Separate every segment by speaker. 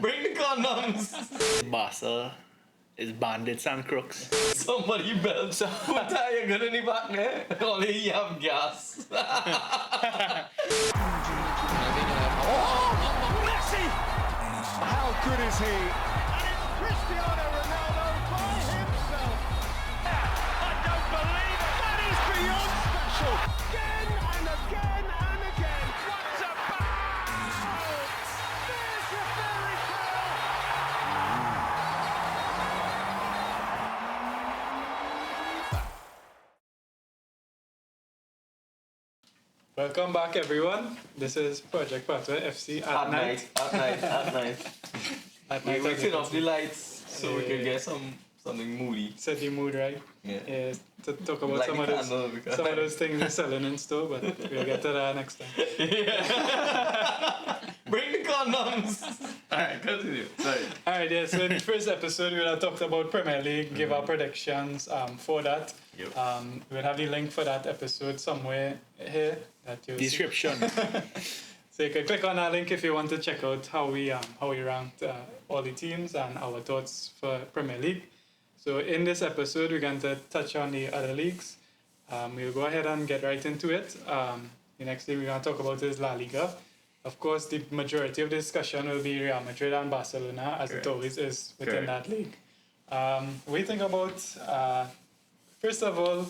Speaker 1: Bring the condoms.
Speaker 2: Barca is bandits and crooks.
Speaker 1: Somebody belts. Who tie you good in the back there? Only you have gas.
Speaker 3: Messi! How good is he? And it's Cristiano Ronaldo by himself. I don't believe it. That is beyond special. Again and again and again. What a bow! There's your fairy tale.
Speaker 4: Welcome back, everyone. This is Project Patois F.C.
Speaker 1: At night. We're turning off the lights so we can get something moody.
Speaker 4: Set the mood right.
Speaker 1: Yeah.
Speaker 4: To talk about
Speaker 1: Light
Speaker 4: some
Speaker 1: the
Speaker 4: of those
Speaker 1: candle because-
Speaker 4: some of those things we're selling in store, but we'll get to that next time.
Speaker 1: Bring the condoms. Alright, continue. Sorry.
Speaker 4: All right, yeah. So in the first episode, we'll have talked about Premier League, give our predictions for that.
Speaker 1: Yep.
Speaker 4: We'll have the link for that episode somewhere here that you'll see.
Speaker 2: Description.
Speaker 4: So you can click on that link if you want to check out how we ranked all the teams and our thoughts for Premier League. So in this episode, we're going to touch on the other leagues. We'll go ahead and get right into it. The next thing we're going to talk about is La Liga. Of course, the majority of the discussion will be Real Madrid and Barcelona, as
Speaker 1: Correct.
Speaker 4: it always is within
Speaker 1: Correct.
Speaker 4: that league. What do you think about, first of all,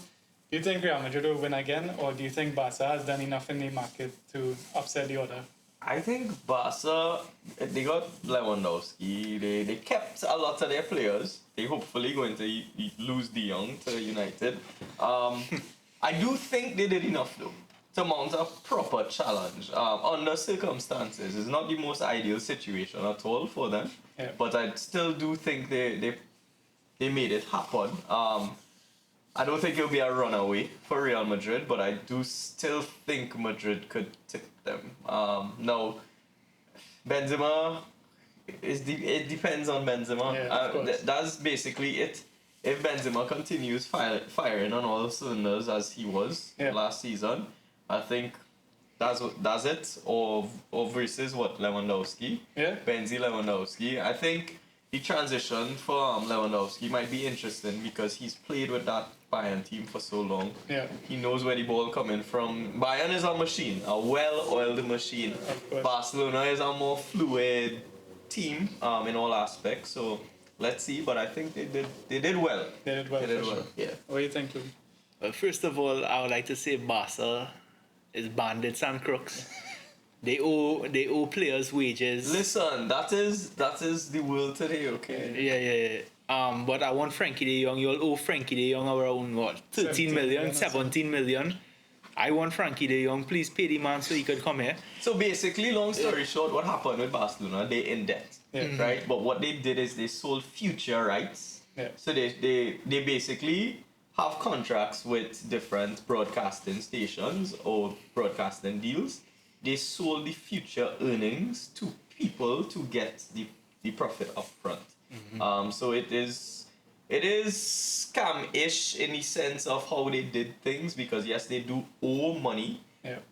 Speaker 4: do you think Real Madrid will win again, or do you think Barca has done enough in the market to upset the order?
Speaker 1: I think Barca, they got Lewandowski. They kept a lot of their players. They hopefully going to lose De Jong to United. I do think they did enough though to mount a proper challenge under circumstances. It's not the most ideal situation at all for them, but I still do think they made it happen. I don't think it'll be a runaway for Real Madrid, but I do still think Madrid could tip them. Now, Benzema, it depends on Benzema.
Speaker 4: Yeah, of course.
Speaker 1: That's basically it. If Benzema continues firing on all cylinders as he was last season, I think that's it. Or versus what, Lewandowski?
Speaker 4: Yeah.
Speaker 1: Benzi Lewandowski. I think the transition for Lewandowski might be interesting because he's played with that Bayern team for so long.
Speaker 4: Yeah.
Speaker 1: He knows where the ball coming from. Bayern is a machine, a well-oiled machine.
Speaker 4: Of course.
Speaker 1: Barcelona is a more fluid team in all aspects. So let's see, but I think they did well.
Speaker 4: They did well.
Speaker 1: They did
Speaker 4: for
Speaker 1: well.
Speaker 4: sure.
Speaker 1: Yeah.
Speaker 4: What do you think, Lou?
Speaker 2: Well, first of all, I would like to say Barca is bandits and crooks. They owe players wages.
Speaker 1: Listen, that is the world today, okay?
Speaker 2: Yeah. But I want Frankie de Jong. You'll owe Frankie de Jong around what? 13 million, 17 million. I want Frankie de Jong. Please pay the man so he could come here.
Speaker 1: So basically, long story short, what happened with Barcelona? They in debt, right? But what they did is they sold future rights.
Speaker 4: Yeah.
Speaker 1: So they basically have contracts with different broadcasting stations or broadcasting deals. They sold the future earnings to people to get the profit up front. So it is scam-ish in the sense of how they did things because yes, they do owe money,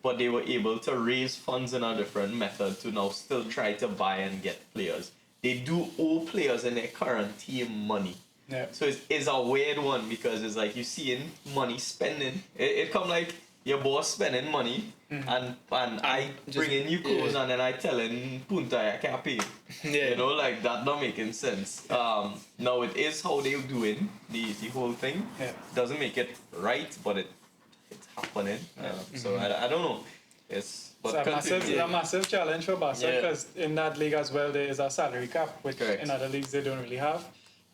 Speaker 1: but they were able to raise funds in a different method to now still try to buy and get players. They do owe players in their current team money.
Speaker 4: Yeah.
Speaker 1: So it's a weird one because it's like you seeing money spending. It come like your boss spending money and I bringing you clothes and then I telling Punta I can't pay.
Speaker 2: Yeah.
Speaker 1: You know, like that not making sense. Now it is how they're doing the whole thing.
Speaker 4: Yeah.
Speaker 1: Doesn't make it right, but it's happening. So I don't know. It's
Speaker 4: a massive challenge for Barca
Speaker 1: Yeah.
Speaker 4: because in that league as well there is a salary cap, which
Speaker 1: Correct.
Speaker 4: in other leagues they don't really have.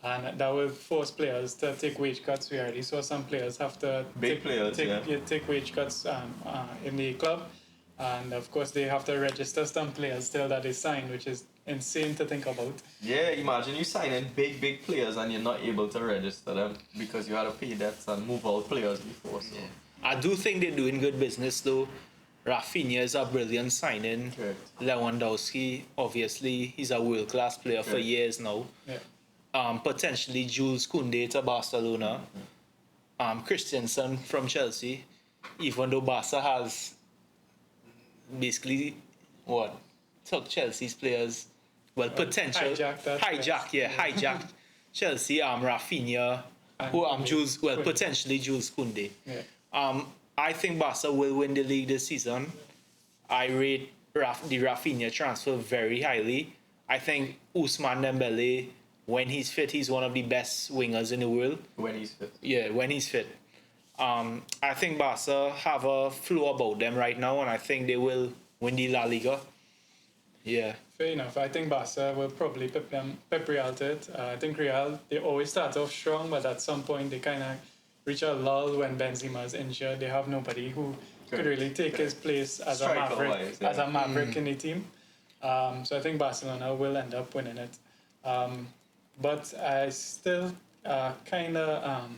Speaker 4: And that will force players to take wage cuts. We already saw some players have to take wage cuts in the club. And of course, they have to register some players still that they signed, which is insane to think about.
Speaker 1: Yeah, imagine you signing big players and you're not able to register them because you had to pay debts and move out players before. So.
Speaker 2: I do think they're doing good business though. Rafinha is a brilliant signing.
Speaker 1: Correct.
Speaker 2: Lewandowski, obviously, he's a world-class player for years now.
Speaker 4: Yeah.
Speaker 2: Potentially Jules Koundé to Barcelona. Christensen from Chelsea. Even though Barca has basically took Chelsea's players potential hijacked Chelsea Rafinha,
Speaker 4: And
Speaker 2: Jules,
Speaker 4: Koundé.
Speaker 2: potentially Jules Koundé.
Speaker 4: Yeah.
Speaker 2: I think Barca will win the league this season. I rate the Rafinha transfer very highly. I think Ousmane Dembele, when he's fit, he's one of the best wingers in the world.
Speaker 1: When he's fit.
Speaker 2: Yeah, when he's fit. I think Barca have a flow about them right now, and I think they will win the La Liga. Yeah.
Speaker 4: Fair enough. I think Barca will probably pep Real to it. I think Real, they always start off strong, but at some point they kind of reach a lull when Benzema is injured. They have nobody who could really take his place as a maverick in the team. So I think Barcelona will end up winning it. But I still kind of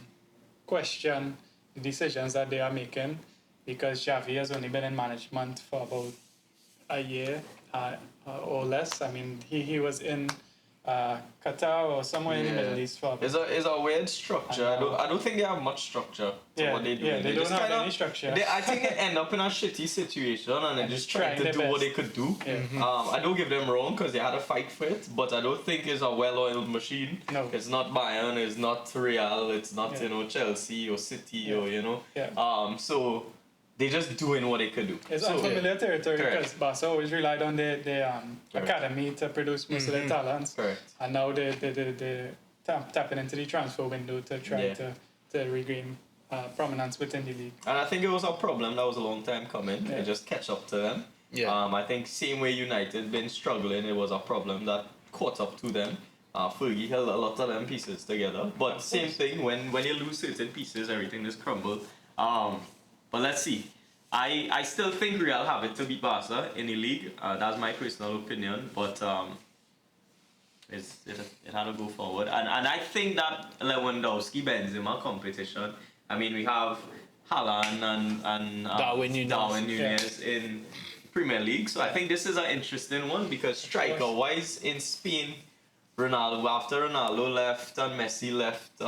Speaker 4: question the decisions that they are making, because Xavi has only been in management for about a year or less. I mean, he was in Qatar or somewhere in the Middle East for.
Speaker 1: It's a weird structure. I don't think they have much structure to what they do.
Speaker 4: Yeah, they don't have any structure.
Speaker 1: I think they end up in a shitty situation and they're just trying to do what they could do.
Speaker 4: Yeah.
Speaker 1: I don't give them wrong because they had a fight for it, but I don't think it's a well-oiled machine.
Speaker 4: No.
Speaker 1: It's not Bayern, it's not Real, it's not Chelsea or City or so they're just doing what they could do.
Speaker 4: It's unfamiliar territory
Speaker 1: Correct.
Speaker 4: because Barca always relied on their academy to produce most of their talents.
Speaker 1: Correct.
Speaker 4: And now they're tapping into the transfer window to try to regain prominence within the league.
Speaker 1: And I think it was a problem that was a long time coming.
Speaker 4: Yeah.
Speaker 1: It just catch up to them.
Speaker 2: Yeah.
Speaker 1: I think same way United been struggling, it was a problem that caught up to them. Fergie held a lot of them pieces together. But same thing, when you lose certain pieces, everything just crumbles. But let's see. I still think Real have it to beat Barca in the league. That's my personal opinion. But it had to go forward. And I think that Lewandowski-Benzema competition, I mean, we have Haaland and
Speaker 2: Darwin
Speaker 1: Nunez in Premier League. So I think this is an interesting one because striker-wise in Spain, after Ronaldo left and Messi left,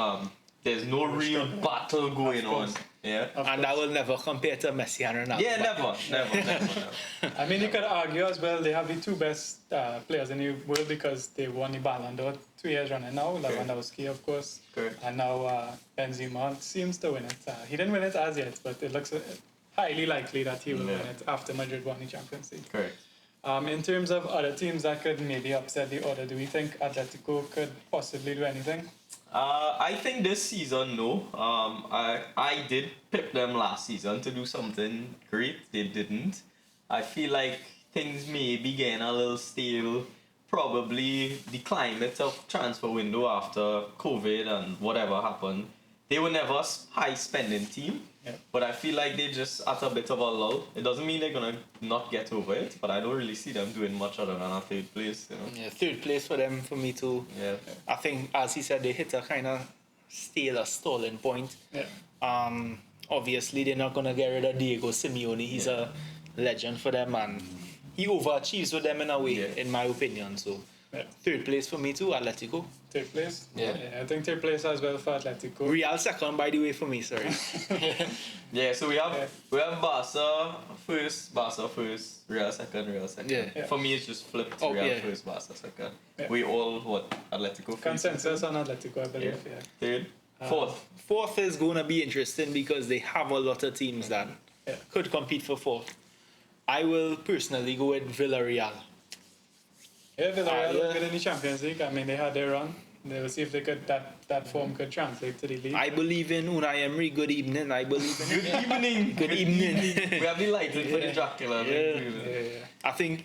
Speaker 1: there's no real battle going on. Yeah.
Speaker 2: And I will never compare to Messi and Ronaldo.
Speaker 1: Yeah, never.
Speaker 4: I mean, you could argue as well, they have the two best players in the world because they won the Ballon d'Or 2 years running now. Lewandowski, of course.
Speaker 1: Correct.
Speaker 4: And now Benzema seems to win it. He didn't win it as yet, but it looks highly likely that he will win it after Madrid won the Champions League.
Speaker 1: Correct.
Speaker 4: In terms of other teams that could maybe upset the order, do we think Atletico could possibly do anything?
Speaker 1: I think this season, no. I did pick them last season to do something great. They didn't. I feel like things may be getting a little stale. Probably the climate of transfer window after COVID and whatever happened. They were never a high spending team.
Speaker 4: Yeah.
Speaker 1: But I feel like they're just at a bit of a lull. It doesn't mean they're going to not get over it, but I don't really see them doing much other than a third place.
Speaker 2: Yeah, third place for them, for me too.
Speaker 1: Yeah.
Speaker 2: I think, as he said, they hit a kind of stalling point.
Speaker 4: Yeah.
Speaker 2: Obviously, they're not going to get rid of Diego Simeone. He's a legend for them, and he overachieves with them in a way, in my opinion. So, third place for me too, Atletico.
Speaker 4: Third place?
Speaker 2: Yeah.
Speaker 4: I think third place as well for Atletico.
Speaker 2: Real second, by the way, for me, sorry.
Speaker 1: Yeah, so we have Barca first, Real second.
Speaker 2: Yeah.
Speaker 1: For me, it's just flipped.
Speaker 2: Oh,
Speaker 1: Real
Speaker 2: yeah.
Speaker 1: first, Barca second.
Speaker 4: Yeah.
Speaker 1: We all Atletico first.
Speaker 4: Consensus on Atletico, I believe. Yeah.
Speaker 1: Third, fourth.
Speaker 2: Fourth is going to be interesting because they have a lot of teams that could compete for fourth. I will personally go with Villarreal.
Speaker 4: Yeah, Villarreal look good in the Champions League. I mean, they had their run. They will see if they could that form could translate to the league.
Speaker 2: I believe in Unai Emery. Good evening. I believe in
Speaker 1: Good evening.
Speaker 2: Good evening.
Speaker 1: We have the lighting for the Dracula.
Speaker 2: I think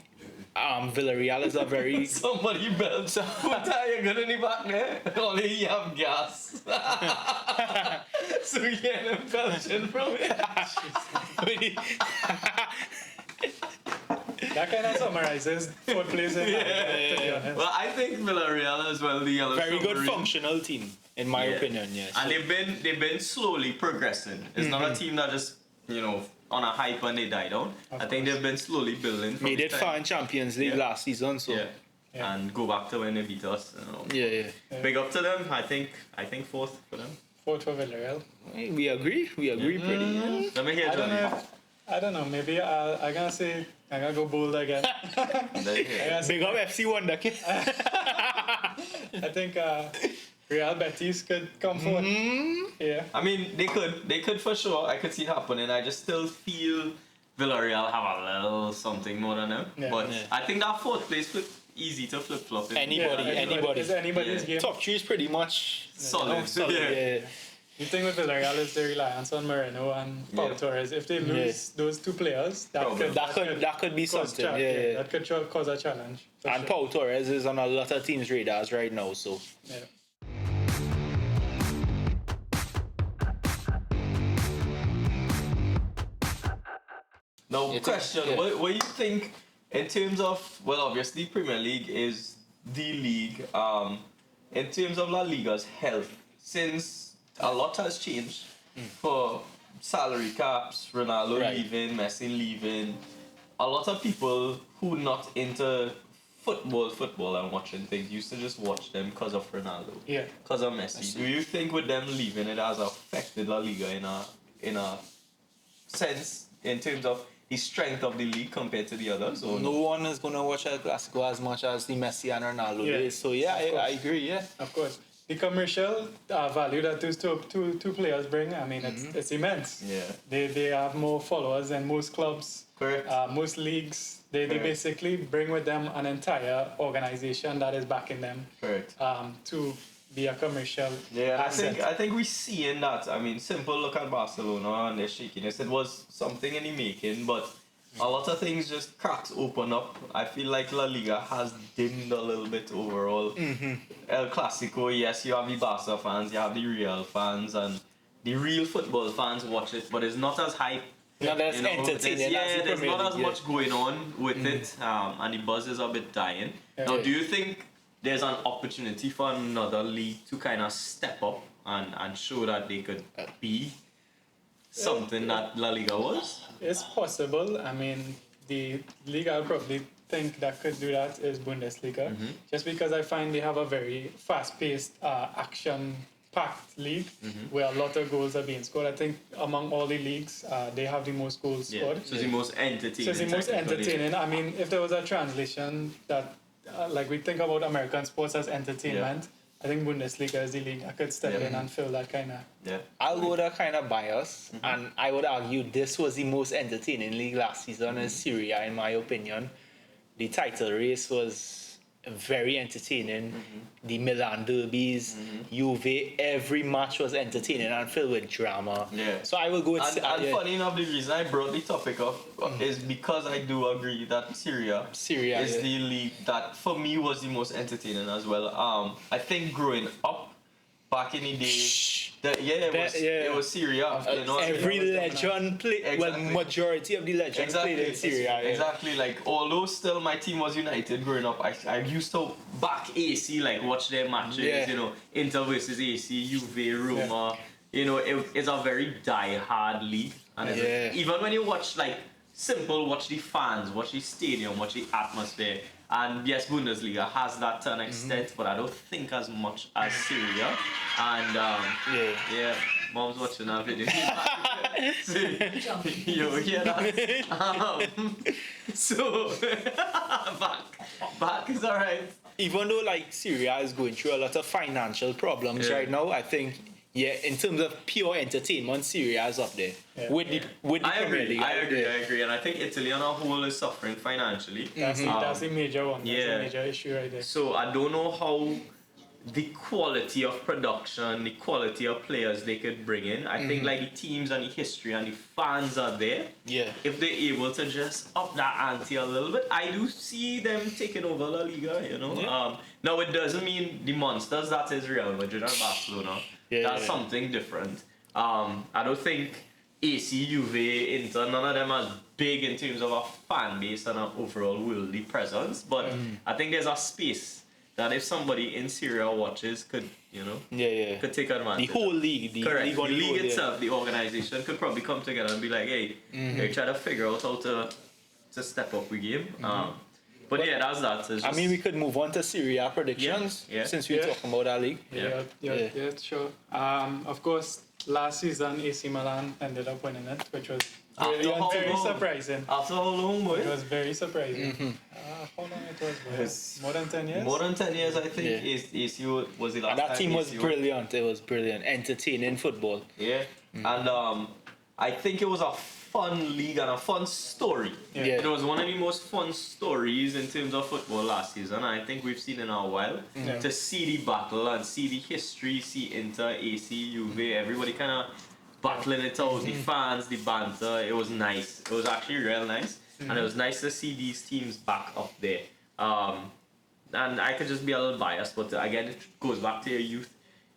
Speaker 2: Villarreal is a very...
Speaker 1: Somebody belts. Who tell you good in the back there? Only you have gas. So you get them belching from it.
Speaker 4: That kind of summarizes fourth place in to be honest.
Speaker 1: Well, I think Villarreal as well, the yellow
Speaker 2: very good
Speaker 1: submarine.
Speaker 2: functional team, in my opinion, yes.
Speaker 1: And they've been slowly progressing. It's not a team that just, on a hype and they died out. I think they've been slowly building.
Speaker 2: Made it far in Champions League last season, so...
Speaker 1: Yeah. And go back to when they beat us.
Speaker 2: Yeah.
Speaker 1: Big up to them. I think fourth for them.
Speaker 4: Fourth for Villarreal.
Speaker 2: We agree. We agree pretty.
Speaker 1: Let me hear Johnny.
Speaker 4: I don't know. Maybe I'm gonna say I gotta go bold again.
Speaker 2: Big up FC Wonder Kid.
Speaker 4: I think Real Betis could come forward. Yeah.
Speaker 1: I mean, they could for sure. I could see it happening. I just still feel Villarreal have a little something more than them.
Speaker 4: Yeah.
Speaker 1: But
Speaker 2: Yeah.
Speaker 1: I think that fourth place easy to flip flop.
Speaker 2: Anybody.
Speaker 4: It's anybody's
Speaker 1: Yeah.
Speaker 4: game.
Speaker 2: Top 3 is pretty much
Speaker 1: Solid.
Speaker 2: solid. Yeah.
Speaker 4: The thing with Villarreal is the reliance on Moreno and Pau
Speaker 1: Yeah.
Speaker 4: Torres. If they lose those two players, that
Speaker 1: Problem.
Speaker 4: could
Speaker 2: Be
Speaker 4: cause
Speaker 2: something.
Speaker 4: that could cause a challenge. for
Speaker 2: And
Speaker 4: sure.
Speaker 2: Pau Torres is on a lot of teams' radars right now, so.
Speaker 4: Yeah.
Speaker 1: Now,
Speaker 2: It's-
Speaker 1: question:
Speaker 2: yeah.
Speaker 1: what do you think in terms of? Well, obviously, Premier League is the league. In terms of La Liga's health, since a lot has changed for salary caps, Ronaldo
Speaker 2: Right.
Speaker 1: leaving, Messi leaving, a lot of people who not into football and watching things used to just watch them because of Ronaldo,
Speaker 4: Yeah.
Speaker 1: because of Messi. Do you think with them leaving it has affected La Liga in a sense in terms of the strength of the league compared to the others? Or
Speaker 2: No one is going to watch El Clasico as much as the Messi and Ronaldo
Speaker 4: Yeah,
Speaker 2: days. So, yeah,
Speaker 4: of course.
Speaker 2: I agree, yeah.
Speaker 4: Of course. The commercial value that those two players bring, I mean, it's immense.
Speaker 1: Yeah.
Speaker 4: They have more followers than most clubs,
Speaker 1: Correct.
Speaker 4: most leagues. They
Speaker 1: Correct.
Speaker 4: basically bring with them an entire organization that is backing them
Speaker 1: Correct.
Speaker 4: to be a commercial
Speaker 1: Yeah,
Speaker 4: asset.
Speaker 1: I think we see in that. I mean, simple look at Barcelona and their shakiness. It was something in the making, but a lot of things just cracks open up. I feel like La Liga has dimmed a little bit overall. El Clasico, yes, you have the Barca fans, you have the Real fans, and the real football fans watch it, but it's not as hype.
Speaker 2: Not as
Speaker 1: You know,
Speaker 2: entertaining
Speaker 1: there's-
Speaker 2: as the
Speaker 1: there's
Speaker 2: Premier
Speaker 1: not as
Speaker 2: League, yeah.
Speaker 1: much going on with it, and the buzz is a bit dying. Now,
Speaker 2: Yeah.
Speaker 1: do you think there's an opportunity for another league to kind of step up and show that they could be something that La Liga was?
Speaker 4: It's possible. I mean, the league I probably think that could do that is Bundesliga, just because I find they have a very fast-paced, action-packed league where a lot of goals are being scored. I think among all the leagues, they have the most goals scored.
Speaker 1: So it's the most entertaining.
Speaker 4: So it's the most
Speaker 1: technically.
Speaker 4: entertaining. I mean, if there was a translation that, like we think about American sports as entertainment, I think Bundesliga is the league I could step in and fill that kind of.
Speaker 1: Yeah.
Speaker 2: I'll go to kind of bias, and I would argue this was the most entertaining league last season in Syria, in my opinion. The title race was very entertaining. The Milan derbies, Juve, every match was entertaining and filled with drama.
Speaker 1: Yeah.
Speaker 2: So I will go with
Speaker 1: And funny enough, the reason I brought the topic up is because I do agree that Syria
Speaker 2: Syria,
Speaker 1: is
Speaker 2: yeah.
Speaker 1: the league that for me was the most entertaining as well. I think growing up back in the day, it was Syria. You know,
Speaker 2: Every
Speaker 1: Syria was
Speaker 2: legend played. Well,
Speaker 1: Exactly.
Speaker 2: majority of the legends played in Syria. Yeah.
Speaker 1: Exactly. Like although still my team was United growing up, I used to back AC, like watch their matches.
Speaker 2: Yeah.
Speaker 1: You know, Inter versus AC, Juve, Roma. You know, it's a very die-hard league, and even when you watch like watch the fans, watch the stadium, watch the atmosphere. And yes, Bundesliga has that to an extent, but I don't think as much as Syria. And Mom's watching that video. You hear that? So back is alright.
Speaker 2: Even though like Syria is going through a lot of financial problems right now, I think in terms of pure entertainment, Syria is up there with the
Speaker 1: I
Speaker 2: Premier League.
Speaker 1: agree, and I think Italy on a whole is suffering financially.
Speaker 4: That's the major one. That's
Speaker 1: Yeah.
Speaker 4: the major issue right there.
Speaker 1: So I don't know how the quality of production, the quality of players they could bring in. I think like the teams and the history and the fans are there.
Speaker 2: Yeah.
Speaker 1: If they're able to just up that ante a little bit, I do see them taking over La Liga, you know.
Speaker 2: Yeah.
Speaker 1: Now it doesn't mean the monsters that is Real Madrid and Barcelona. That's something different. I don't think AC, Juve, Inter, none of them are big in terms of a fan base and an overall worldly presence. But I think there's a space that if somebody in Syria watches could, could take advantage.
Speaker 2: The whole league, the
Speaker 1: Correct.
Speaker 2: league,
Speaker 1: The
Speaker 2: on the whole,
Speaker 1: league itself, the organization could probably come together and be like, hey, they try to figure out how to step up the game. But that's that. It's
Speaker 2: I
Speaker 1: just-
Speaker 2: mean, we could move on to Syria predictions
Speaker 1: Yeah.
Speaker 2: since we're talking about that league.
Speaker 4: Yeah, sure. Of course, last season AC Milan ended up winning it, which was Brilliant, very
Speaker 1: long?
Speaker 4: surprising.
Speaker 1: After how long, boy?
Speaker 4: It was very surprising. How long it was?
Speaker 1: Yes.
Speaker 4: More than 10 years?
Speaker 1: More than 10 years, I think.
Speaker 2: Yeah.
Speaker 1: ACU was the last
Speaker 2: And that
Speaker 1: time
Speaker 2: team was
Speaker 1: ACU.
Speaker 2: brilliant. It was brilliant. Entertaining football.
Speaker 1: Yeah. And I think it was a fun league and a fun story.
Speaker 2: Yeah.
Speaker 1: It was one of the most fun stories in terms of football last season. I think we've seen in a while.
Speaker 4: Yeah.
Speaker 1: To see the battle and see the history, see Inter, AC, Juve, everybody kind of battling it out. The fans, the banter. It was nice. It was actually real nice. And it was nice to see these teams back up there. And I could just be a little biased, but again, it goes back to your youth.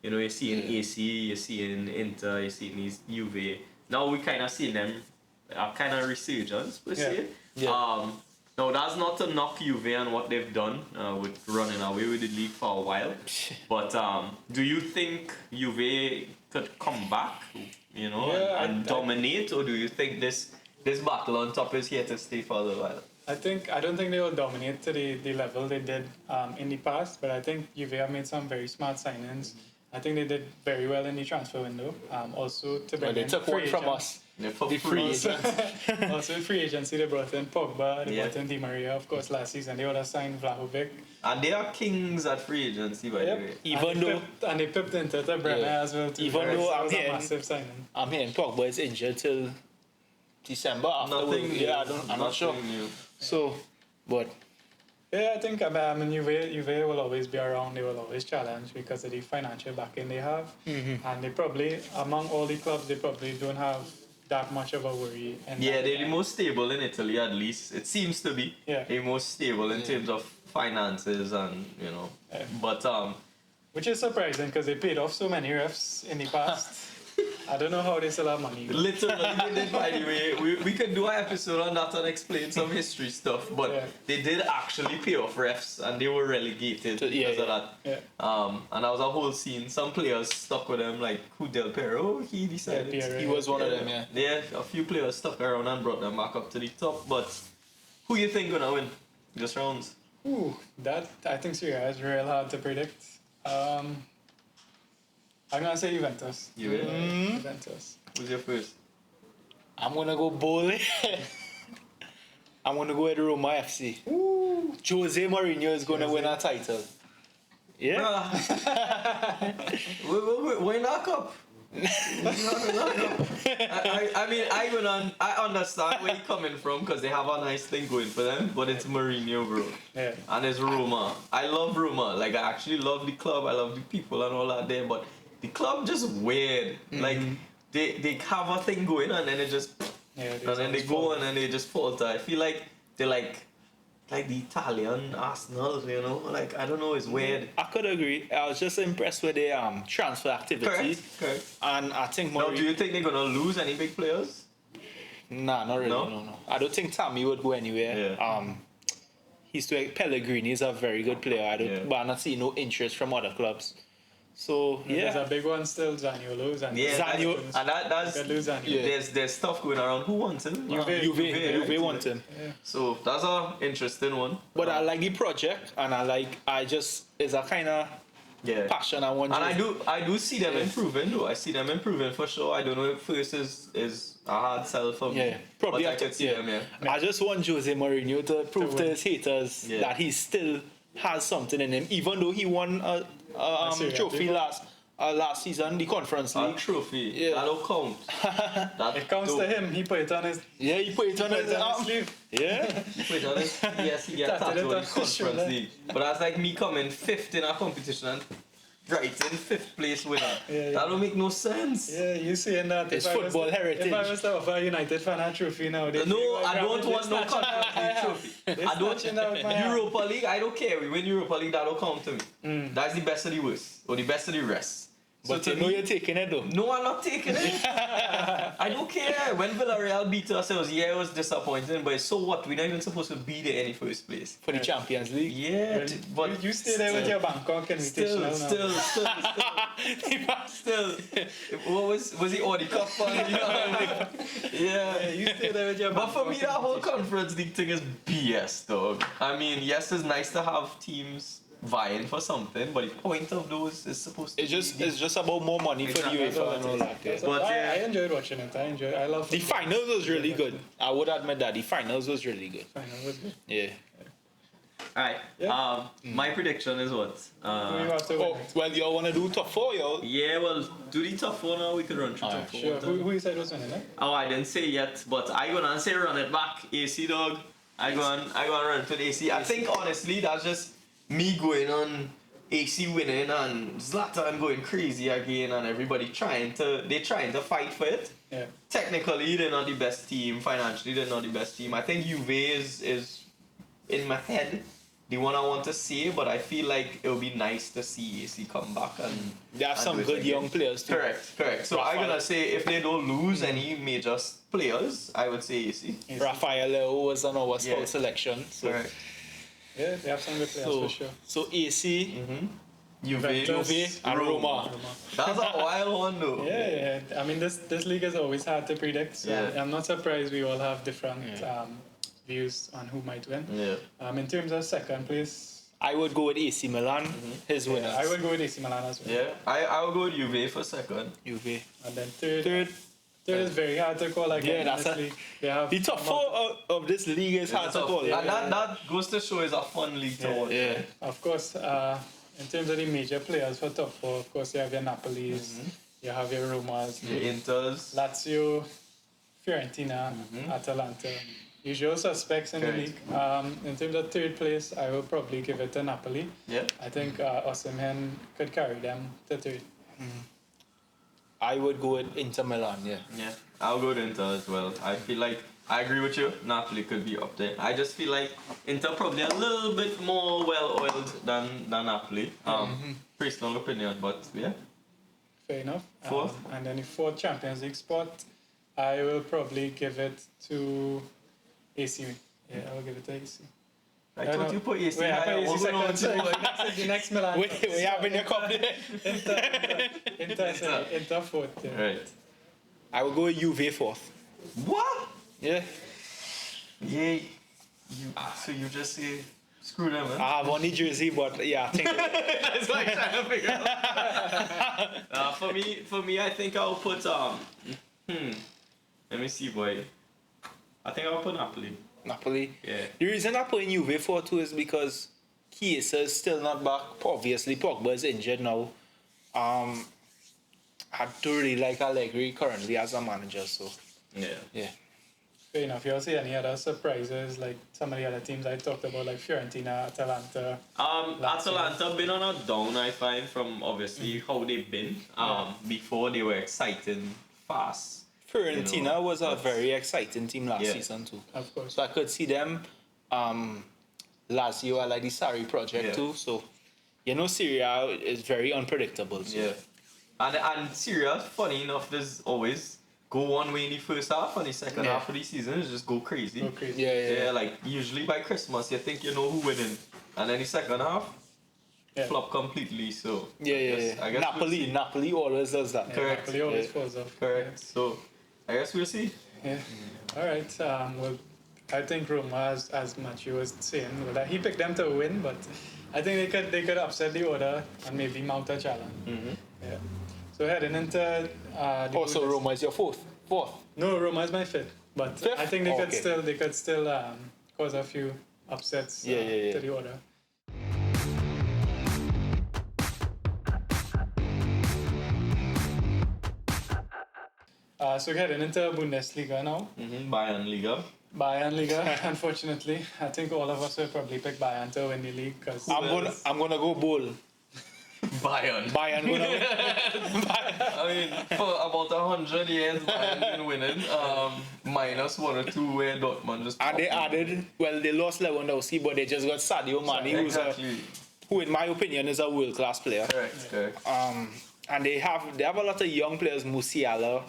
Speaker 1: You know, you're seeing AC, you're seeing Inter, you're seeing these Juve. Now we kind of see them kind of resurgence, per se.
Speaker 2: Yeah.
Speaker 1: Now that's not to knock Juve and what they've done with running away with the league for a while. But do you think Juve could come back, you know, and dominate, or do you think this battle on top is here to stay for a little while?
Speaker 4: I don't think they will dominate to the level they did in the past, but I think Juve have made some very smart signings. I think they did very well in the transfer window. Also, to bring
Speaker 2: They
Speaker 4: in
Speaker 2: took
Speaker 4: free
Speaker 2: one from
Speaker 4: agents.
Speaker 2: us.
Speaker 1: Yeah, for
Speaker 2: The free
Speaker 1: free.
Speaker 2: agent.
Speaker 4: Also, in free agency, they brought in Pogba, they
Speaker 1: Yeah.
Speaker 4: brought in Di Maria, of course, last season. They would have signed Vlahovic.
Speaker 1: And they are kings at free agency, by the way.
Speaker 2: Even though
Speaker 4: And they pipped into the Brenner
Speaker 2: Yeah.
Speaker 4: as well, too.
Speaker 2: Even
Speaker 4: That
Speaker 2: though
Speaker 4: was
Speaker 2: I'm
Speaker 4: a
Speaker 2: hearing-
Speaker 4: massive signing.
Speaker 2: I'm hearing Pogba is injured till December afterwards.
Speaker 1: Nothing.
Speaker 2: Yeah, I'm not sure.
Speaker 1: Nothing new.
Speaker 2: So, but
Speaker 4: Yeah, I think Juve will always be around. They will always challenge because of the financial backing they have. And they probably, among all the clubs, they probably don't have that much of a worry. And
Speaker 1: Yeah, they're the most stable in Italy, at least. It seems to be.
Speaker 4: Yeah.
Speaker 1: The most stable in terms of finances and, you know.
Speaker 4: Yeah.
Speaker 1: But,
Speaker 4: Which is surprising because they paid off so many refs in the past. I don't know how they still have money.
Speaker 1: literally, they did, by the way. We could do an episode on that and explain some history stuff. But
Speaker 4: Yeah.
Speaker 1: they did actually pay off refs and they were relegated
Speaker 2: Yeah,
Speaker 1: because of that.
Speaker 4: Yeah.
Speaker 1: And that was a whole scene. Some players stuck with them, like who Del Piero, he decided.
Speaker 4: Yeah, Piero.
Speaker 2: he was one of them, yeah.
Speaker 1: Yeah, a few players stuck around and brought them back up to the top. But who you think gonna win this round?
Speaker 4: Ooh, that I think Serie A is real hard to predict. I'm gonna say Juventus.
Speaker 1: You will?
Speaker 4: Juventus.
Speaker 1: Who's your first?
Speaker 2: I'm gonna go bowling. I'm gonna go with Roma FC.
Speaker 4: Ooh.
Speaker 2: Jose Mourinho is gonna win a title. Yeah.
Speaker 1: Why knock up? I understand where you're coming from because they have a nice thing going for them, but it's Mourinho, bro.
Speaker 4: Yeah.
Speaker 1: And it's Roma. I love Roma. Like, I actually love the club. I love the people and all that there, but the club just weird. Like, they have a thing going and then it just...
Speaker 4: Yeah,
Speaker 1: and then they go and then they just falter. I feel like they're like the Italian Arsenal, you know? Like, I don't know, it's weird.
Speaker 2: I could agree. I was just impressed with the transfer activity.
Speaker 1: Correct.
Speaker 2: And I think
Speaker 1: Now, do
Speaker 2: Mourinho...
Speaker 1: you think they're gonna lose any big players?
Speaker 2: Nah, not really.
Speaker 1: No?
Speaker 2: No. I don't think Tammy would go anywhere.
Speaker 1: Yeah.
Speaker 2: Pellegrini is a very good player.
Speaker 1: Yeah.
Speaker 2: But I not see no interest from other clubs. So
Speaker 4: There's a
Speaker 2: yeah,
Speaker 4: big one still, Zaniolo.
Speaker 1: Yeah,
Speaker 2: Zanio-
Speaker 1: and that's
Speaker 4: Could lose Zaniolo.
Speaker 2: Yeah.
Speaker 1: there's stuff going around. Who wants him?
Speaker 2: Juve want him.
Speaker 1: So that's a interesting one.
Speaker 2: But I like the project, and it's a kind of
Speaker 1: Yeah.
Speaker 2: passion I want.
Speaker 1: And I do see them
Speaker 2: Yeah.
Speaker 1: improving though. I see them improving for sure. I don't know if first is a hard sell for me.
Speaker 2: Yeah, probably.
Speaker 1: But I could see them, yeah.
Speaker 2: I just want Jose Mourinho to prove to
Speaker 4: win.
Speaker 2: his haters
Speaker 1: Yeah.
Speaker 2: that he still has something in him, even though he won a
Speaker 4: Serie A
Speaker 2: trophy
Speaker 4: before.
Speaker 2: last season, the Conference
Speaker 1: A
Speaker 2: League.
Speaker 1: trophy.
Speaker 2: Yeah.
Speaker 1: That don't count. That
Speaker 4: It counts
Speaker 1: don't-
Speaker 4: to him. He put it on his,
Speaker 2: Yeah, he put it on his arm.
Speaker 4: sleeve.
Speaker 2: Yeah.
Speaker 1: Wait, honest, yes, he gets
Speaker 4: Tatted
Speaker 1: that
Speaker 4: it
Speaker 1: on the
Speaker 4: on his
Speaker 1: Conference
Speaker 4: shoulder.
Speaker 1: League. But that's like me coming fifth in a competition and writing fifth place winner.
Speaker 4: Yeah.
Speaker 1: That don't make no sense.
Speaker 4: Yeah, you saying that.
Speaker 2: It's
Speaker 4: if I was
Speaker 2: football
Speaker 4: to-
Speaker 2: heritage.
Speaker 4: If I was to offer a United fan a trophy now, they
Speaker 1: No, I don't want no
Speaker 4: Conference
Speaker 1: Conference League trophy. I don't. Europa League, I don't care. We win Europa League, that don't count to me. That's the best of the worst, or the best of the rest.
Speaker 2: But
Speaker 1: to
Speaker 2: you know
Speaker 1: me-
Speaker 2: you're taking it though.
Speaker 1: No, I'm not taking it. I don't care. When Villarreal beat us, it was disappointing. But so what? We're not even supposed to be there in the first place.
Speaker 2: For the Champions League.
Speaker 1: Yeah, but
Speaker 4: you stay there with your Bangkok and
Speaker 1: still. What was he Audi Cup? Yeah.
Speaker 4: you stay there with your
Speaker 1: But for
Speaker 4: Bangkok
Speaker 1: me, that whole Conference League thing is BS, dog. I mean, yes, it's nice to have teams vying for something, but the point of those is supposed to
Speaker 2: It's just about more money for the
Speaker 1: Exactly.
Speaker 2: UEFA and all that. Yeah.
Speaker 1: But, yeah.
Speaker 4: I enjoyed watching it. I love
Speaker 2: The
Speaker 4: football.
Speaker 2: finals was really good. I would admit that the finals was really good.
Speaker 4: Final was good.
Speaker 2: Yeah.
Speaker 1: Alright.
Speaker 4: Yeah.
Speaker 1: My prediction is what?
Speaker 4: We have to win
Speaker 2: Oh,
Speaker 4: it.
Speaker 2: well, y'all want to do top 4, y'all?
Speaker 1: Yeah, well, do the top 4 now. We could run through top 4.
Speaker 4: Sure. Who you said was winning it?
Speaker 1: Oh, I didn't say yet, but I gonna say run it back, AC dog. I gonna run to the AC. I think honestly that's just me going on AC winning and Zlatan going crazy again and everybody trying to fight for it.
Speaker 4: Yeah.
Speaker 1: Technically they're not the best team, financially they're not the best team. I think Juve is in my head the one I want to see, but I feel like it would be nice to see AC come back and
Speaker 2: They have
Speaker 1: and
Speaker 2: some
Speaker 1: do it
Speaker 2: good
Speaker 1: again.
Speaker 2: young players too.
Speaker 1: Correct. So I'm gonna say if they don't lose any major players, I would say AC.
Speaker 2: Rafael Leo was on our scout
Speaker 1: Yeah.
Speaker 2: selection. So,
Speaker 1: Correct.
Speaker 4: Yeah, they have some good players
Speaker 2: so,
Speaker 4: for sure.
Speaker 2: so AC,
Speaker 4: Juventus,
Speaker 2: and Roma.
Speaker 1: That's a wild one though.
Speaker 4: Yeah. I mean, this league is always hard to predict. So
Speaker 1: Yeah.
Speaker 4: I'm not surprised we all have different views on who might win.
Speaker 1: Yeah.
Speaker 4: In terms of second place,
Speaker 2: I would go with AC Milan, his winners.
Speaker 4: I would go with AC Milan as well.
Speaker 1: Yeah. I will go with Juve for second.
Speaker 2: Juve.
Speaker 4: And then third
Speaker 2: Third,
Speaker 4: is very hard to call again.
Speaker 2: Yeah, that's
Speaker 4: in this
Speaker 2: a-
Speaker 4: league. They have
Speaker 2: the top 4 of this league is hard to call.
Speaker 1: And that goes to show is a fun league to watch.
Speaker 2: Yeah.
Speaker 4: Of course, in terms of the major players for top 4, of course, you have your Napolis, you have your Romas,
Speaker 1: The Inters.
Speaker 4: Lazio, Fiorentina, Atalanta. Usual suspects in the
Speaker 1: Correct.
Speaker 4: league. In terms of third place, I will probably give it to Napoli.
Speaker 1: Yeah.
Speaker 4: I think Osimhen could carry them to third.
Speaker 2: I would go with Inter Milan, yeah.
Speaker 1: Yeah. I'll go to Inter as well. I feel like I agree with you. Napoli could be up there. I just feel like Inter probably a little bit more well-oiled than Napoli. Personal opinion, but yeah.
Speaker 4: Fair enough.
Speaker 1: Fourth?
Speaker 4: And then the fourth Champions League spot, I will probably give it to AC. Yeah, I'll give it to AC.
Speaker 1: I thought you put AC
Speaker 4: Wait, I
Speaker 1: higher.
Speaker 4: put AC
Speaker 1: What going on
Speaker 4: second.
Speaker 1: with
Speaker 4: So
Speaker 1: you?
Speaker 4: the next Milan.
Speaker 2: We have in your cup there.
Speaker 4: Inter fourth. Yeah.
Speaker 1: Right.
Speaker 2: I will go with Juve 4th.
Speaker 1: What?
Speaker 2: Yeah.
Speaker 1: Yeah. So you just say screw them, man.
Speaker 2: I have only jersey, but yeah, I think
Speaker 1: That's what I'm trying to figure out. For me, I think I'll put Let me see, boy. I think I'll put Napoli.
Speaker 2: Napoli.
Speaker 1: Yeah.
Speaker 2: The reason I put in Juve 4-2 is because Chiesa is still not back. Obviously, Pogba is injured now. I do really like Allegri currently as a manager, so yeah.
Speaker 4: Fair enough. You also see any other surprises like some of the other teams I talked about, like Fiorentina, Atalanta?
Speaker 1: Atalanta been on a down, I find, from obviously how they've been. Before they were exciting, fast.
Speaker 2: Fiorentina was a very exciting team last season too.
Speaker 4: Of course.
Speaker 2: So I could see them. Lazio, I like the Sarri project too. So Serie A is very unpredictable. So.
Speaker 1: Yeah. And Syria, funny enough, there's always go one way in the first half and the second half of the season is just go crazy.
Speaker 4: Go crazy.
Speaker 2: Yeah.
Speaker 1: Like usually by Christmas you think you know who winning, and then the second half flop completely. So I guess
Speaker 2: Napoli always does that.
Speaker 1: Correct.
Speaker 4: Napoli always falls off.
Speaker 1: Correct. So I guess we'll see.
Speaker 4: Yeah. All right. Well, I think Roma, as Matthew was saying, well, he picked them to win, but I think they could upset the order and maybe mount a challenge. Yeah. So heading into the
Speaker 2: Also, Roma is your fourth.
Speaker 4: No, Roma is my fifth, but
Speaker 2: Fifth?
Speaker 4: I think they could
Speaker 2: Okay.
Speaker 4: still cause a few upsets to the order. So heading into Bundesliga now.
Speaker 1: Bayern Liga.
Speaker 4: Bayern Liga, unfortunately. I think all of us will probably pick Bayern to win the league because
Speaker 2: I'm gonna go bull.
Speaker 1: Bayern.
Speaker 2: Bayern gonna win.
Speaker 1: I mean, for about 100 years, Bayern been winning. Minus 1 or 2 where Dortmund just.
Speaker 2: And they added, they lost Lewandowski, but they just got Sadio Mane, who in my opinion is a world-class player.
Speaker 1: Correct.
Speaker 2: And they have a lot of young players. Musiala.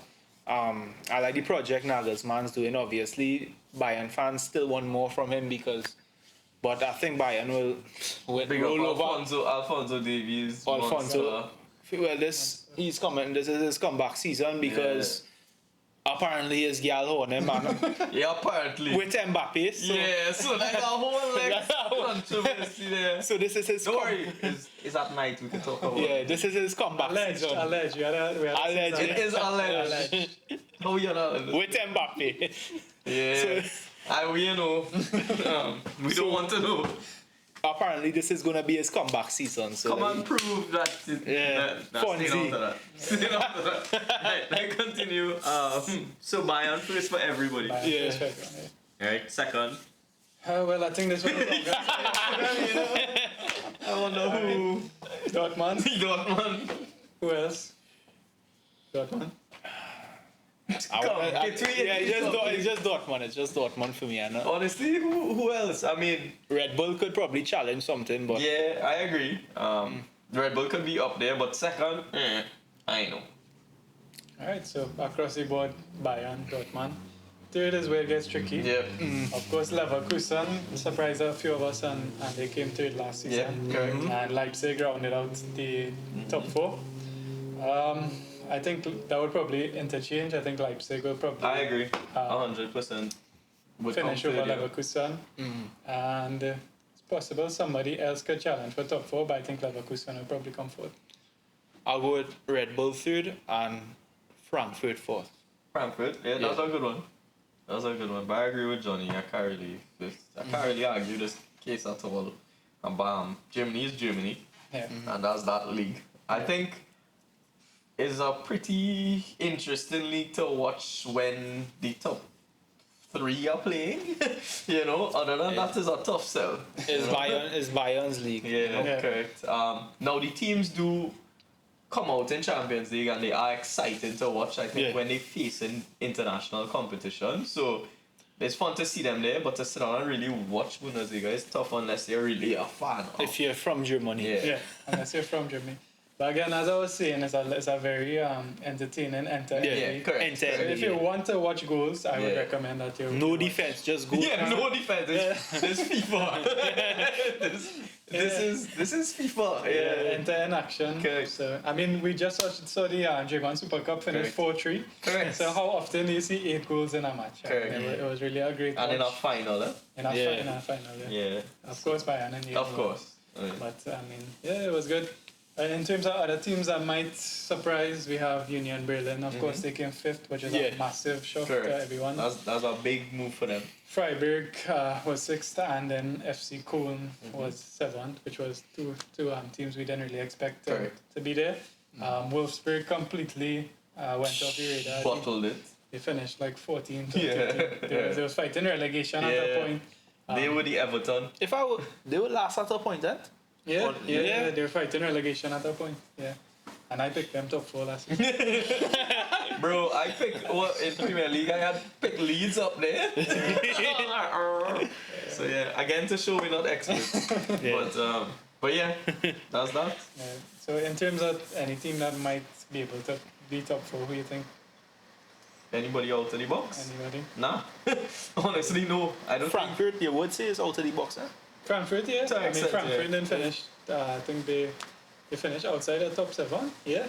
Speaker 2: I like the project Nagelsmann's doing. Obviously, Bayern fans still want more from him but I think Bayern will
Speaker 1: Big
Speaker 2: roll
Speaker 1: up
Speaker 2: over.
Speaker 1: Alphonso Davies.
Speaker 2: Alphonso. Well, this is his comeback season because Apparently, his gal horny man
Speaker 1: Yeah, apparently.
Speaker 2: with Mbappe. So,
Speaker 1: Yeah, so that's a whole like controversy there.
Speaker 2: so this is his.
Speaker 1: Don't worry, it's at night we can talk about
Speaker 2: Yeah,
Speaker 1: it.
Speaker 2: this is his comeback
Speaker 4: Alleged,
Speaker 2: season.
Speaker 4: alleged. We had
Speaker 2: Alleged.
Speaker 1: It is alleged. How you know?
Speaker 2: With Mbappe.
Speaker 1: Yeah. We know. We don't want to know.
Speaker 2: Apparently, this is gonna be his comeback season. So
Speaker 1: Come and prove that.
Speaker 2: Yeah.
Speaker 1: Stay out of that. Stay out of that. Right, let's continue. So Bayern first for everybody.
Speaker 2: Yeah.
Speaker 1: Right, second.
Speaker 4: Well, I think this was the longest.
Speaker 1: I wonder who.
Speaker 4: Dortmund.
Speaker 1: Dortmund.
Speaker 4: Who else? Dortmund.
Speaker 2: It's just Dortmund. It's just Dortmund for me.
Speaker 1: Honestly, who else? I mean,
Speaker 2: Red Bull could probably challenge something, but
Speaker 1: yeah, I agree. Red Bull could be up there, but second, I know.
Speaker 4: Alright, so across the board, Bayern, Dortmund. Third is where it gets tricky.
Speaker 1: Yeah.
Speaker 4: Of course, Leverkusen surprised a few of us, and they came third last season.
Speaker 1: Yeah, correct.
Speaker 4: And Leipzig rounded out the top four. I think that would probably interchange. I think Leipzig will probably
Speaker 1: I agree. 100%. Would
Speaker 4: finish
Speaker 1: come
Speaker 4: over
Speaker 1: third, yeah.
Speaker 4: Leverkusen. And it's possible somebody else could challenge for top four, but I think Leverkusen will probably come fourth.
Speaker 2: I'll go with Red Bull third and Frankfurt fourth.
Speaker 1: Frankfurt, yeah, that's a good one. That's a good one. But I agree with Johnny. I can't really argue this case at all. And bam, Germany is Germany,
Speaker 4: Yeah.
Speaker 1: and that's that league. I think it's a pretty interesting league to watch when the top three are playing. Other than that is a tough sell.
Speaker 2: It's Bayern's league.
Speaker 1: Yeah,
Speaker 4: Yeah.
Speaker 1: correct. Now the teams do come out in Champions League and they are excited to watch, I think, when they face in international competition. So it's fun to see them there, but to sit down and really watch Bundesliga is tough unless you're really a fan.
Speaker 2: If you're from Germany.
Speaker 4: Yeah, unless you're from Germany. But again, as I was saying, it's a very entertaining
Speaker 1: Yeah, correct.
Speaker 4: So if you want to watch goals, I would recommend that you.
Speaker 2: No defense, just go.
Speaker 1: Yeah, no defense. This FIFA. This is FIFA. Yeah.
Speaker 4: Enter in action.
Speaker 1: Correct.
Speaker 4: So I mean, we just saw the German Super Cup finish 4-3.
Speaker 1: Correct.
Speaker 4: So how often do you see 8 goals in a match?
Speaker 1: Correct.
Speaker 4: It was really a great
Speaker 1: And in a
Speaker 4: watch.
Speaker 1: final,
Speaker 4: In a final, yeah.
Speaker 1: Yeah.
Speaker 4: Of course, Bayern and
Speaker 1: Of course.
Speaker 4: But I mean, yeah, it was good. In terms of other teams that might surprise, we have Union Berlin. Of course, they came 5th, which is a massive shock
Speaker 1: Correct.
Speaker 4: to everyone.
Speaker 1: That's a big move for them.
Speaker 4: Freiburg was 6th, and then FC Köln was 7th, which was two teams we didn't really expect to be there. Wolfsburg completely went off the radar.
Speaker 1: Bottled it.
Speaker 4: They finished like 14th.
Speaker 1: Yeah.
Speaker 4: They was fighting relegation at that point.
Speaker 1: They were the Everton.
Speaker 2: They would last at a point, then?
Speaker 4: Yeah, they were fighting relegation at that point. Yeah. And I picked them top 4 last season.
Speaker 1: Bro, I picked in Premier League. I had picked Leeds up there. So yeah, again to show we're not experts. But yeah, that's that.
Speaker 4: Yeah. So in terms of any team that might be able to be top 4, who do you think?
Speaker 1: Anybody out of the box?
Speaker 4: Anybody?
Speaker 1: Nah. Honestly, no. I don't think.
Speaker 2: Frankfurt, you would say, is out of the box, huh?
Speaker 4: Frankfurt, yeah.
Speaker 1: To an
Speaker 4: I mean,
Speaker 1: extent,
Speaker 4: Frankfurt
Speaker 1: yeah.
Speaker 4: didn't finish. I think they finished outside the top 7. Yeah.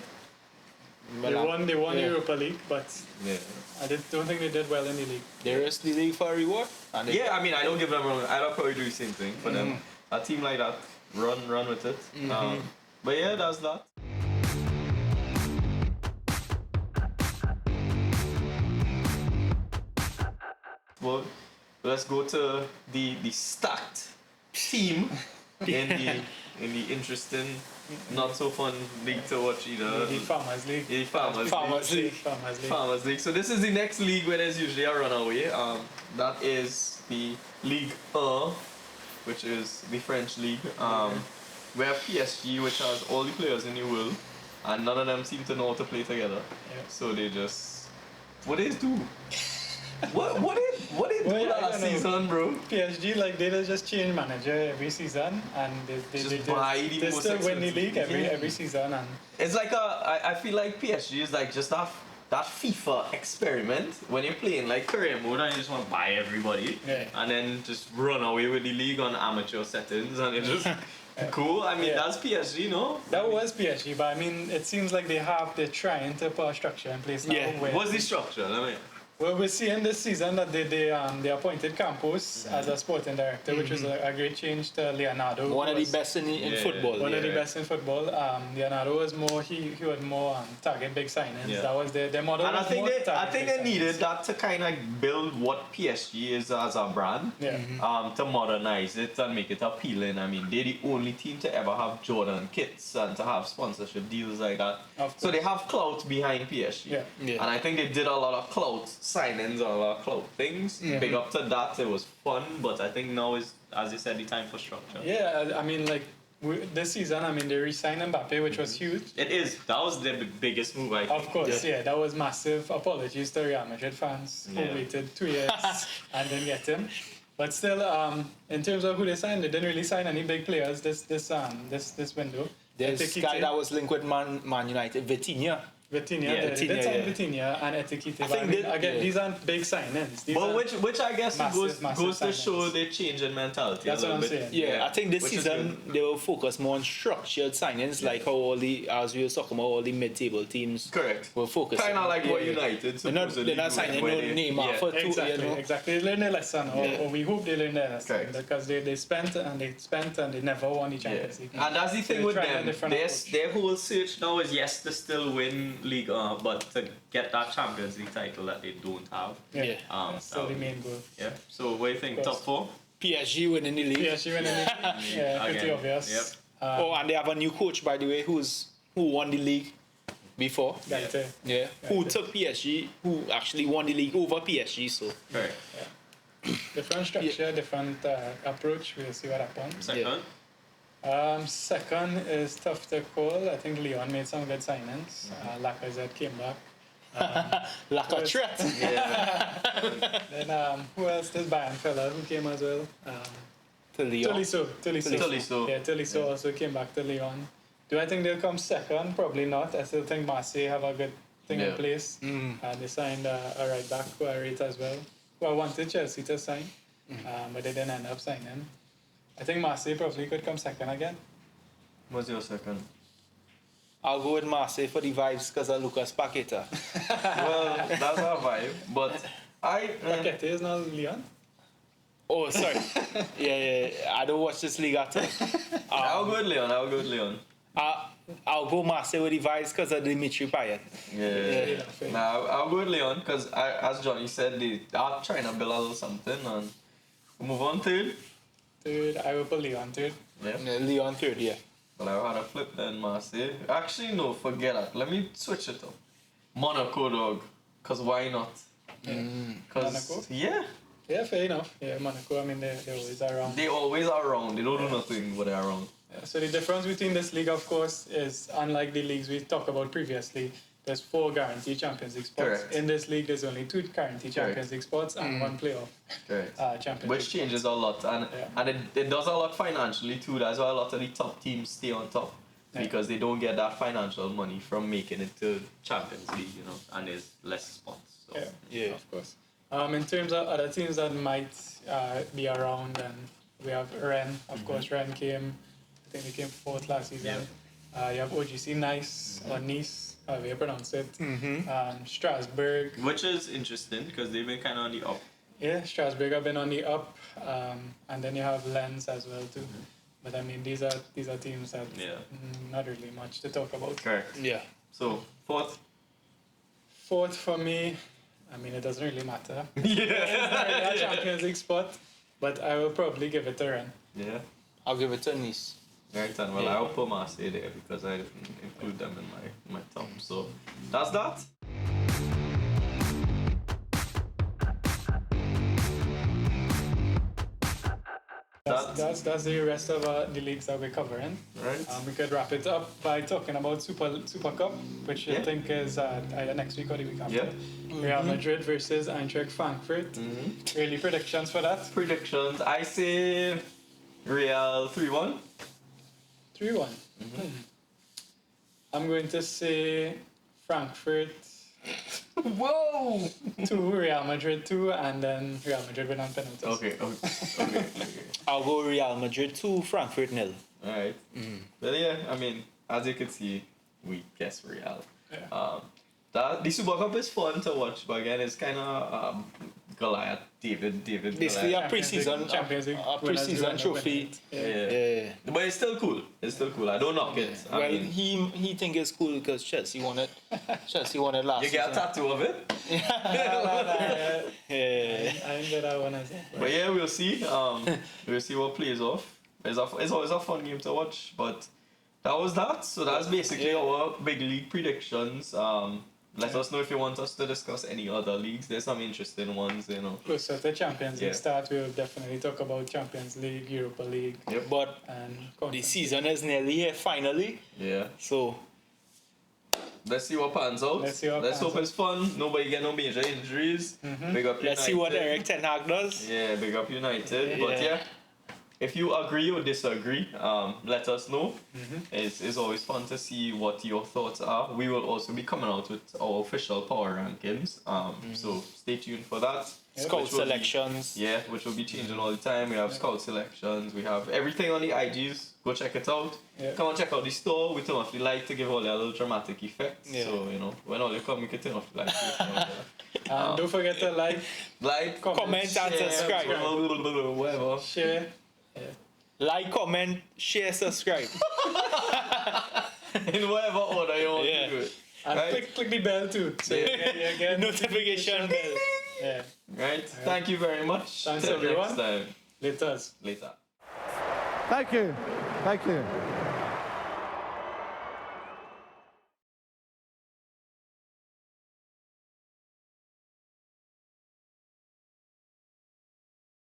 Speaker 4: They won the Europa League, but
Speaker 1: Yeah.
Speaker 4: I don't think they did well in the league.
Speaker 2: There is the league for a reward. And
Speaker 1: Yeah, I mean, I don't give them wrong. I'd probably do the same thing for them. A team like that, run with it. But yeah, that's that. Well, let's go to the stacked team in the interesting, not so fun league to watch either.
Speaker 4: The Farmers League.
Speaker 1: The Farmers League.
Speaker 4: Farmers League.
Speaker 1: Farmers League. So this is the next league where there's usually a runaway. That is the Ligue 1, which is the French league. We have PSG, which has all the players in the world, and none of them seem to know how to play together.
Speaker 4: Yeah.
Speaker 1: So they just what they do? what they do
Speaker 4: Well, I
Speaker 1: last
Speaker 4: don't know.
Speaker 1: season, bro?
Speaker 4: PSG, like they just change manager every season, and they
Speaker 1: most
Speaker 4: still win the
Speaker 1: expensive.
Speaker 4: league every season. And
Speaker 1: It's like I feel like PSG is like just that FIFA experiment when you're playing like career mode and you just want to buy everybody and then just run away with the league on amateur settings and it's just cool. I mean, that's PSG, no?
Speaker 4: that was PSG, but I mean, it seems like they're trying to put a structure in place now.
Speaker 2: Yeah.
Speaker 4: Where
Speaker 1: What's the structure?
Speaker 4: Well, we're seeing this season that they appointed Campos as a sporting director, which was a great change to Leonardo.
Speaker 2: One of the best in football.
Speaker 4: One of the best in football. Leonardo was more he would more target big signings.
Speaker 1: Yeah.
Speaker 4: That was their model.
Speaker 1: And I think
Speaker 4: they
Speaker 1: they needed that to kind of build what PSG is as a brand.
Speaker 4: Yeah.
Speaker 1: To modernize it and make it appealing. I mean, they're the only team to ever have Jordan kits and to have sponsorship deals like that. So they have clout behind PSG.
Speaker 4: Yeah.
Speaker 1: And I think they did a lot of clout signings and a lot of clout things. Big up to that. It was fun, but I think now is, as you said, the time for structure.
Speaker 4: Yeah, I mean, like this season, I mean, they re-signed Mbappe, which was huge.
Speaker 1: It is. That was the biggest move, I think.
Speaker 4: Of course, yeah, that was massive. Apologies to Real Madrid fans who waited 2 years and didn't get him. But still, in terms of who they signed, they didn't really sign any big players this window.
Speaker 2: There's this guy that was linked with Man United, Vitinha.
Speaker 4: Vitinha, they did sign Vitinha and Etiquette. I mean, again, these aren't big signings.
Speaker 1: But which I guess
Speaker 4: massive
Speaker 1: goes to
Speaker 4: signings.
Speaker 1: show the change in mentality.
Speaker 4: That's what I'm saying.
Speaker 2: Yeah, I think this
Speaker 1: Which is
Speaker 2: season they will focus more on structured signings, like how all the, as we were talking about, all the mid-table teams.
Speaker 1: Correct.
Speaker 2: Will focus.
Speaker 1: Kind of like what United
Speaker 2: They're not
Speaker 1: supposedly
Speaker 2: signing
Speaker 1: doing,
Speaker 2: no
Speaker 1: where
Speaker 2: Neymar for 2 years.
Speaker 4: Exactly. They learned their lesson, or we hope they learned their lesson.
Speaker 1: Correct.
Speaker 4: Because they spent and they never won the Champions League.
Speaker 1: And that's the thing
Speaker 4: They're
Speaker 1: with
Speaker 4: trying a
Speaker 1: them.
Speaker 4: different approach.
Speaker 1: Their whole search now is yes to still win League, but to get that Champions League title that they don't have.
Speaker 2: Yeah.
Speaker 4: That's still the main goal.
Speaker 1: Yeah. So what do you think?
Speaker 4: Of
Speaker 1: Top
Speaker 4: course.
Speaker 1: 4?
Speaker 2: PSG winning the league.
Speaker 4: Yeah, she went in the yeah, pretty
Speaker 1: Again.
Speaker 4: obvious.
Speaker 1: Yep.
Speaker 2: Oh, and they have a new coach, by the way, who won the league before.
Speaker 4: That,
Speaker 2: Yeah. Who took PSG, who actually won the league over PSG. So.
Speaker 1: Correct.
Speaker 4: different structure, different approach. We'll see what happens.
Speaker 1: Second?
Speaker 4: Second is tough to call. I think Leon made some good signings. Lacazette came back.
Speaker 2: Like a threat.
Speaker 4: Then who else? This Bayern fella who came as well.
Speaker 2: To Lyon.
Speaker 4: Tolisso. Yeah, Tolisso also came back to Lyon. Do I think they'll come second? Probably not. I still think Marseille have a good thing in place. They signed a right back who I rate as well. Who I wanted Chelsea to sign, but they didn't end up signing. I think Marseille probably could come second again.
Speaker 1: What's your second?
Speaker 2: I'll go with Marseille for the vibes because of Lucas Paqueta.
Speaker 1: Well, that's our vibe. But
Speaker 4: Paquete is not Lyon.
Speaker 2: Oh, sorry. yeah. I don't watch this league at all.
Speaker 1: I'll go with Leon.
Speaker 2: I'll go Marseille with the vibes because of Dimitri Payet.
Speaker 1: Yeah. Nah, I'll go with Leon because, as Johnny said, they are trying to build a little something. And we'll move on to
Speaker 4: Third, I will put Lyon third.
Speaker 1: Yeah.
Speaker 2: Lyon third, yeah.
Speaker 1: But I had a flip then Marseille. Actually, no, forget that. Let me switch it up. Monaco, dog. Because why not?
Speaker 4: Monaco?
Speaker 1: Yeah.
Speaker 4: Yeah, fair enough. Yeah, Monaco, I mean, they're always around.
Speaker 1: They always are around. They don't do nothing, but they're around.
Speaker 4: Yeah, so the difference between this league, of course, is unlike the leagues we talked about previously, there's 4 guaranteed Champions League spots.
Speaker 1: Correct.
Speaker 4: In this league, there's only 2 guaranteed Champions League spots and 1 playoff Champions
Speaker 1: Which
Speaker 4: League.
Speaker 1: changes a lot. And it does a lot financially too. That's why a lot of the top teams stay on top. Because they don't get that financial money from making it to Champions League, and there's less spots. So.
Speaker 2: Yeah.
Speaker 4: Of course. In terms of other teams that might be around, and we have Rennes. Of course, Rennes came, I think they came 4th last season. You have OGC Nice, or Nice, however you pronounce it. Strasbourg.
Speaker 1: Which is interesting because they've been kind of on the up.
Speaker 4: Yeah, Strasbourg have been on the up. And then you have Lens as well too. But I mean, these are teams that not really much to talk about.
Speaker 1: Correct.
Speaker 2: Yeah.
Speaker 1: So, 4th?
Speaker 4: 4th for me, I mean, it doesn't really matter.
Speaker 1: Yeah.
Speaker 4: It's not really a Champions League spot, but I will probably give it to Rennes.
Speaker 1: Yeah.
Speaker 2: I'll give it to Nice.
Speaker 1: Right, and well, I'll put Marseille there because I didn't include them in my top. So, that's that.
Speaker 4: That's the rest of the leagues that we're covering.
Speaker 1: Right.
Speaker 4: We could wrap it up by talking about Super Cup, which I think is either next week or the week after.
Speaker 1: Yeah.
Speaker 4: Real Madrid versus Eintracht Frankfurt. Really predictions for that?
Speaker 1: Predictions. I say Real 3-1.
Speaker 4: 3-1. I'm going to say Frankfurt
Speaker 1: Whoa!
Speaker 4: 2, Real Madrid 2, and then Real Madrid win on penalties.
Speaker 1: Okay.
Speaker 2: I'll go Real Madrid 2, Frankfurt 0.
Speaker 1: Alright. Well, yeah, I mean, as you can see, we guess Real.
Speaker 4: Yeah.
Speaker 1: the Super Cup is fun to watch, but again, it's kind of Goliath, David.
Speaker 2: Basically
Speaker 1: Goliath.
Speaker 2: a pre-season,
Speaker 4: Champions League
Speaker 2: a pre-season trophy.
Speaker 1: Yeah. But it's still cool. I don't knock it. I
Speaker 2: Well,
Speaker 1: mean,
Speaker 2: he think it's cool because Chelsea won it. Chelsea won it last
Speaker 1: you get a
Speaker 2: season.
Speaker 1: tattoo of it.
Speaker 2: Yeah.
Speaker 4: I ain't got that one as well.
Speaker 1: But yeah, we'll see. We'll see what plays off. It's always a fun game to watch. But that was that. So that's basically our big league predictions. Let us know if you want us to discuss any other leagues. There's some interesting ones, you know.
Speaker 4: Closer to Champions League
Speaker 1: Yeah.
Speaker 4: start, we'll definitely talk about Champions League, Europa League,
Speaker 2: But
Speaker 4: and
Speaker 2: the
Speaker 4: Conference.
Speaker 2: season is nearly here finally.
Speaker 1: Yeah.
Speaker 2: So
Speaker 1: Let's see what pans out.
Speaker 4: Let's see what
Speaker 1: Let's
Speaker 4: pans
Speaker 1: hope it's fun. Nobody get no major injuries. Big up United.
Speaker 2: let's see what Eric Ten Hag does.
Speaker 1: Yeah, big up United. But yeah, if you agree or disagree, let us know. It's always fun to see what your thoughts are. We will also be coming out with our official power rankings. So stay tuned for that.
Speaker 2: Scout
Speaker 1: Which will be-
Speaker 2: selections.
Speaker 1: which will be changing all the time. We have scout selections. We have everything on the IGs. Go check it out.
Speaker 4: Yeah.
Speaker 1: Come and check out the store. We turn off the light to give all the little dramatic effects.
Speaker 2: Yeah.
Speaker 1: So, you know, when all you come, you can turn off the light.
Speaker 4: And don't forget to
Speaker 1: Like,
Speaker 2: Comment and subscribe.
Speaker 1: Whatever.
Speaker 4: share.
Speaker 2: Like, comment, share, subscribe.
Speaker 1: In whatever order you want
Speaker 2: Yeah.
Speaker 1: to do it.
Speaker 4: And
Speaker 1: Right?
Speaker 4: click the bell too. So
Speaker 1: Yeah.
Speaker 4: you get
Speaker 2: Notification bell.
Speaker 4: Yeah.
Speaker 1: Right? Thank you very much.
Speaker 4: Thanks,
Speaker 1: Till
Speaker 4: everyone.
Speaker 1: next time.
Speaker 4: Later.
Speaker 1: Later.
Speaker 3: Thank you. Thank you.